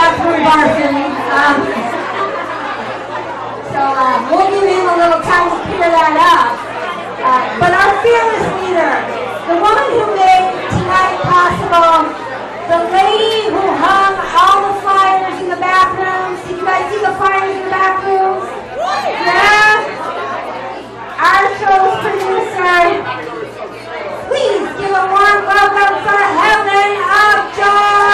that's for varsity. So we'll give him a little time to clear that up. But our fearless leader, the woman who made tonight possible, the lady who hung all the flyers in the bathrooms. Did you guys see the flyers in the bathrooms? Yeah? Our show's producer. Please give a warm welcome for Helen Upjohn!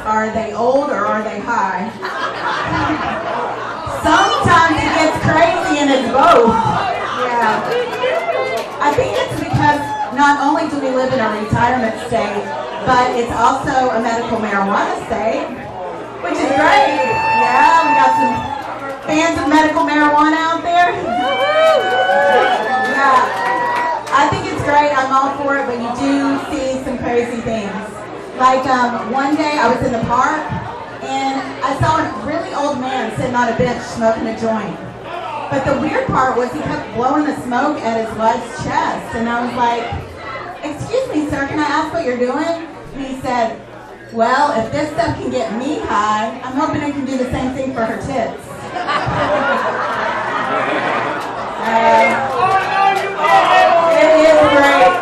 Are they old or are they high? Sometimes it gets crazy and it's both. Yeah. I think it's because not only do we live in a retirement state, but it's also a medical marijuana state, which is great. Yeah, we got some fans of medical marijuana out there. Yeah. I think it's great. I'm all for it, but you do see some crazy things. Like one day I was in the park and I saw a really old man sitting on a bench smoking a joint. But the weird part was he kept blowing the smoke at his wife's chest. And I was like, excuse me, sir, can I ask what you're doing? And he said, well, if this stuff can get me high, I'm hoping it can do the same thing for her tits. It is great.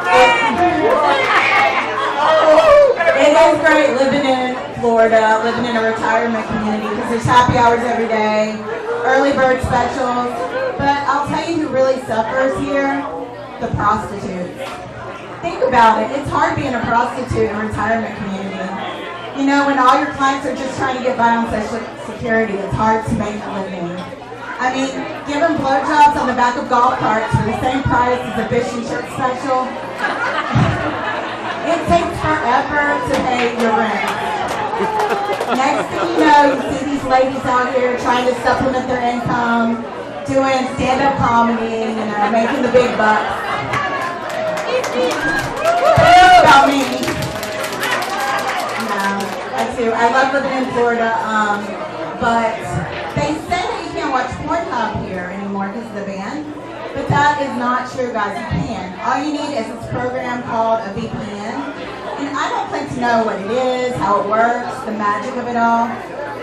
It is great living in Florida, living in a retirement community, because there's happy hours every day, early bird specials. But I'll tell you who really suffers here, the prostitutes. Think about it. It's hard being a prostitute in a retirement community. You know, when all your clients are just trying to get by on Social Security, it's hard to make a living. I mean, giving blowjobs on the back of golf carts for the same price as a fish and chip special. It takes forever to pay your rent. Next thing you know, you see these ladies out here trying to supplement their income, doing stand-up comedy, you know, making the big bucks. It's about me. No, I love living in Florida, but they say that you can't watch Pornhub here anymore because of the ban. But that is not true, guys. You can. All you need is this program called a VPN. And I don't claim to know what it is, how it works, the magic of it all.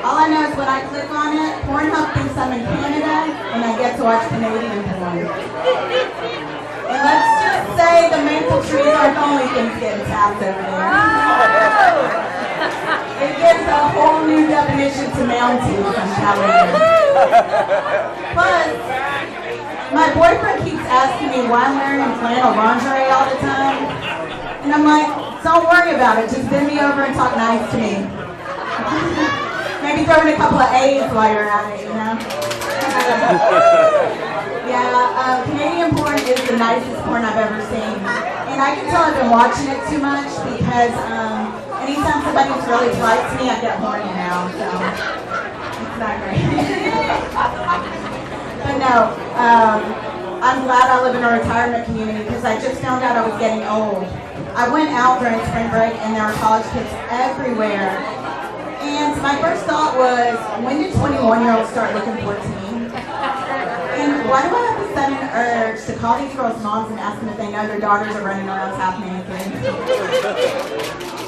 All I know is when I click on it, Pornhub thinks I'm in Canada, and I get to watch Canadian porn. And let's just say the maple trees aren't the only things getting tapped over there. It gives a whole new definition to Mounties, I'm telling you. Plus, my boyfriend keeps asking me why I'm wearing flannel lingerie all the time. And I'm like, don't worry about it. Just bend me over and talk nice to me. Maybe throw in a couple of A's while you're at it, you know? Yeah, Canadian porn is the nicest porn I've ever seen. And I can tell I've been watching it too much because anytime somebody's really polite to me, I get horny now. So, it's not great. But no, I'm glad I live in a retirement community because I just found out I was getting old. I went out during spring break and there were college kids everywhere. And my first thought was, when did 21-year-olds start looking 14? And why do I have a sudden urge to call these girls' moms and ask them if they know their daughters are running around half naked?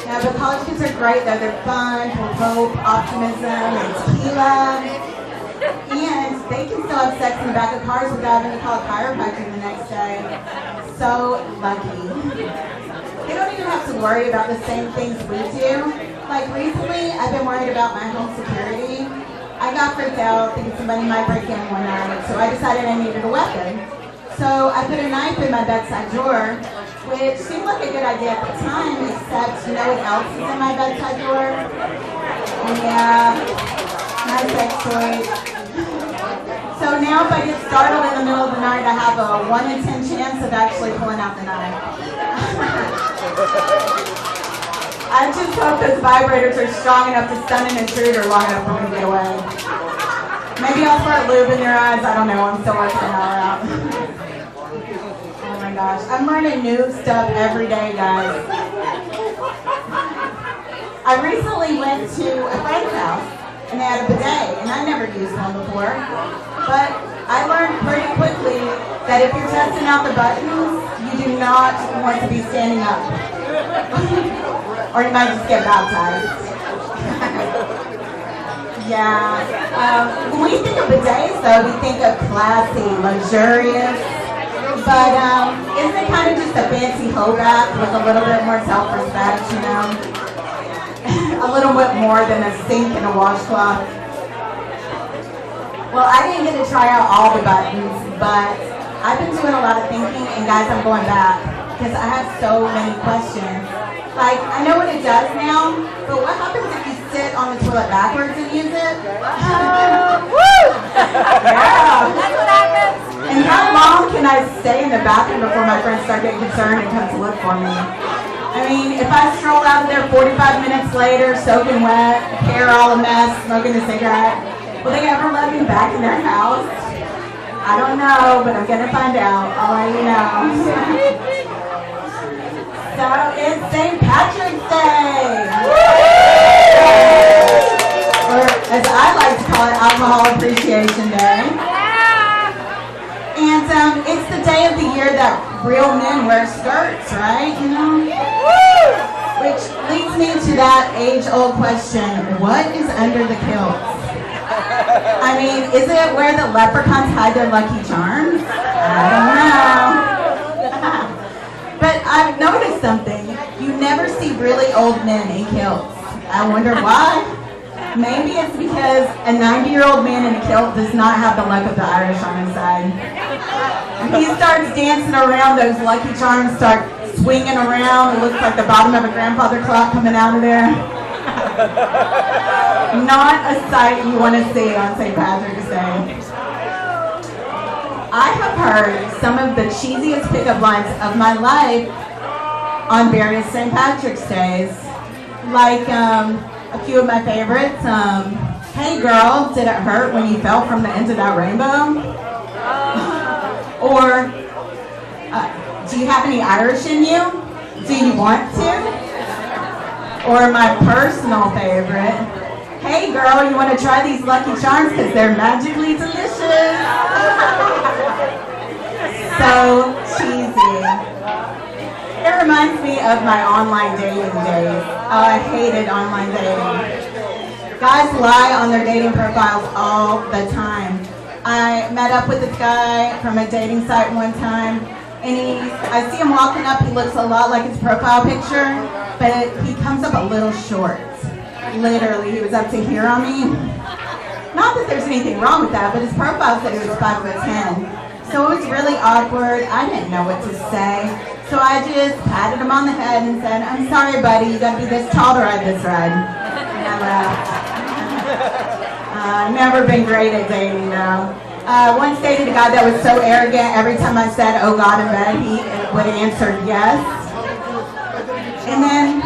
Yeah, but college kids are great though. They're fun, full of hope, optimism, and tequila. And they can still have sex in the back of cars without having to call a chiropractor the next day. So lucky. They don't even have to worry about the same things we do. Like recently, I've been worried about my home security. I got freaked out thinking somebody might break in one night, so I decided I needed a weapon. So I put a knife in my bedside drawer, which seemed like a good idea at the time, except you know what else is in my bedside drawer? Yeah, my sex toys. So now if I get startled in the middle of the night, I have a 1 in 10 chance of actually pulling out the knife. I just hope those vibrators are strong enough to stun an intruder long enough for me to get away. Maybe I'll start lube in their eyes. I don't know. I'm still working it all out. Oh my gosh. I'm learning new stuff every day, guys. I recently went to a friend's house, and they had a bidet, and I never used one before. But I learned pretty quickly that if you're testing out the buttons, you do not want to be standing up. Or you might just get baptized. Yeah. When we think of bidets, though, we think of classy, luxurious. But isn't it kind of just a fancy hoe bath with a little bit more self-respect, you know? A little bit more than a sink and a washcloth. Well, I didn't get to try out all the buttons, but I've been doing a lot of thinking, and guys, I'm going back because I have so many questions. Like, I know what it does now, but what happens if you sit on the toilet backwards and use it? Woo! Yeah. That's what happens. And how long can I stay in the bathroom before my friends start getting concerned and come to look for me? I mean, if I stroll out of there 45 minutes later, soaking wet, hair all a mess, smoking a cigarette, will they ever let me back in their house? I don't know, but I'm going to find out. I'll let you know. So it's St. Patrick's Day! Or as I like to call it, Alcohol Appreciation Day. And it's the day of the year that real men wear skirts, right? You know? Which leads me to that age-old question, what is under the kilts? I mean, is it where the leprechauns hide their lucky charms? I don't know. But I've noticed something. You never see really old men in kilts. I wonder why. Maybe it's because a 90-year-old man in a kilt does not have the luck of the Irish on his side. He starts dancing around, those lucky charms start swinging around. It looks like the bottom of a grandfather clock coming out of there. Not a sight you want to see on St. Patrick's Day. I have heard some of the cheesiest pickup lines of my life on various St. Patrick's Days. Like a few of my favorites. Hey girl, did it hurt when you fell from the end of that rainbow? Or, do you have any Irish in you? Do you want to? Or my personal favorite, hey girl, you want to try these Lucky Charms because they're magically delicious? So cheesy. It reminds me of my online dating days. Oh, I hated online dating. Guys lie on their dating profiles all the time. I met up with this guy from a dating site one time, and I see him walking up, he looks a lot like his profile picture, but he comes up a little short. Literally, he was up to here on me. Not that there's anything wrong with that, but his profile said he was 5'10". So it was really awkward. I didn't know what to say. So I just patted him on the head and said, I'm sorry, buddy, you gotta be this tall to ride this ride. And I left. Never been great at dating, though. Once dated a guy that was so arrogant, every time I said, oh God, in bed, he would answer yes. And then,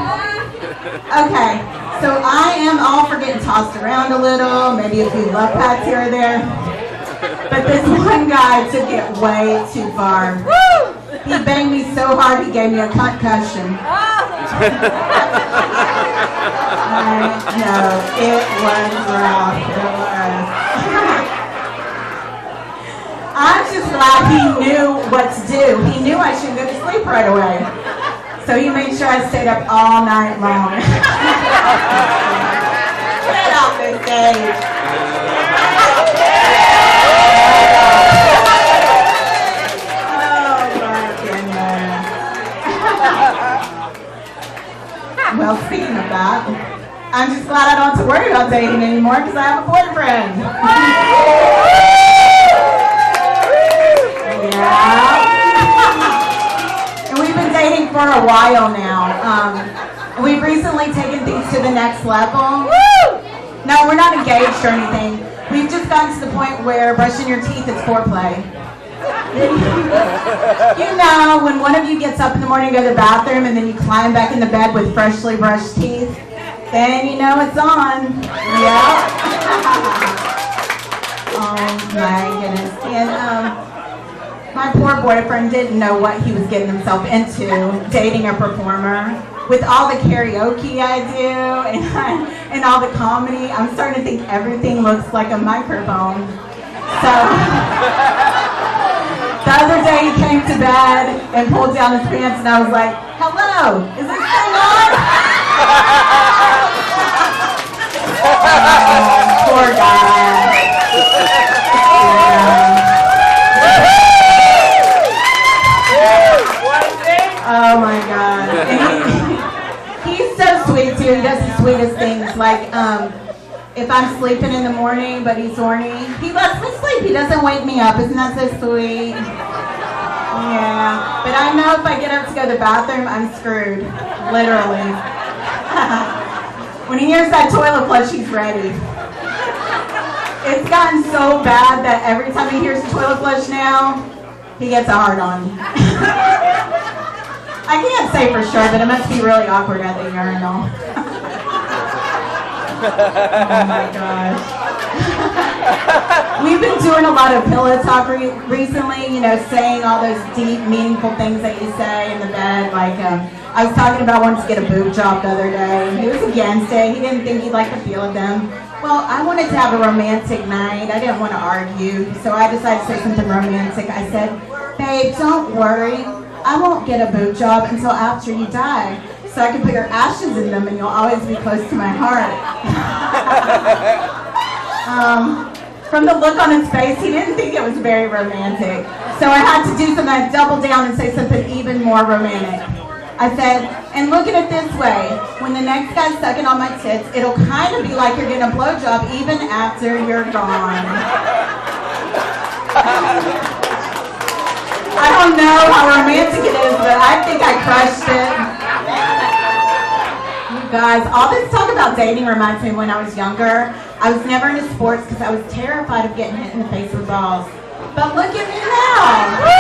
okay, so I am all for getting tossed around a little, maybe a few love pats here or there. But this one guy took it way too far. He banged me so hard he gave me a concussion. know, it was rough. It was. I'm just glad he knew what to do. He knew I shouldn't go to sleep right away. So he made sure I stayed up all night long. Get off the stage. Oh my goodness. Well, speaking of that, I'm just glad I don't have to worry about dating anymore because I have a boyfriend. Yeah. And we've been dating for a while now. We've recently taken things to the next level. No, we're not engaged or anything. We've just gotten to the point where brushing your teeth is foreplay. You know, when one of you gets up in the morning to go to the bathroom and then you climb back in the bed with freshly brushed teeth, then you know it's on. Yeah. Oh my goodness. And my poor boyfriend didn't know what he was getting himself into, dating a performer. With all the karaoke I do and all the comedy, I'm starting to think everything looks like a microphone. So the other day he came to bed and pulled down his pants and I was like, hello, is this thing on? Oh, poor guy. Yeah. Oh my God. And he's so sweet too. He does the sweetest things. Like if I'm sleeping in the morning but he's horny, he lets me sleep. He doesn't wake me up. Isn't that so sweet? Yeah. But I know if I get up to go to the bathroom, I'm screwed. Literally. When he hears that toilet flush, he's ready. It's gotten so bad that every time he hears the toilet flush now, he gets a hard on. I can't say for sure, but it must be really awkward at the urinal. Oh my gosh. We've been doing a lot of pillow talk recently, you know, saying all those deep, meaningful things that you say in the bed. Like, I was talking about wanting to get a boob job the other day, and he was against it. He didn't think he'd like the feel of them. Well, I wanted to have a romantic night. I didn't want to argue, so I decided to say something romantic. I said, babe, don't worry. I won't get a boob job until after you die, so I can put your ashes in them and you'll always be close to my heart. From the look on his face, he didn't think it was very romantic. So I had to do something, I doubled down and say something even more romantic. I said, and look at it this way, when the next guy's sucking on my tits, it'll kind of be like you're getting a blowjob even after you're gone. I don't know how romantic it is, but I think I crushed it. You guys, all this talk about dating reminds me of when I was younger. I was never into sports because I was terrified of getting hit in the face with balls. But look at me now.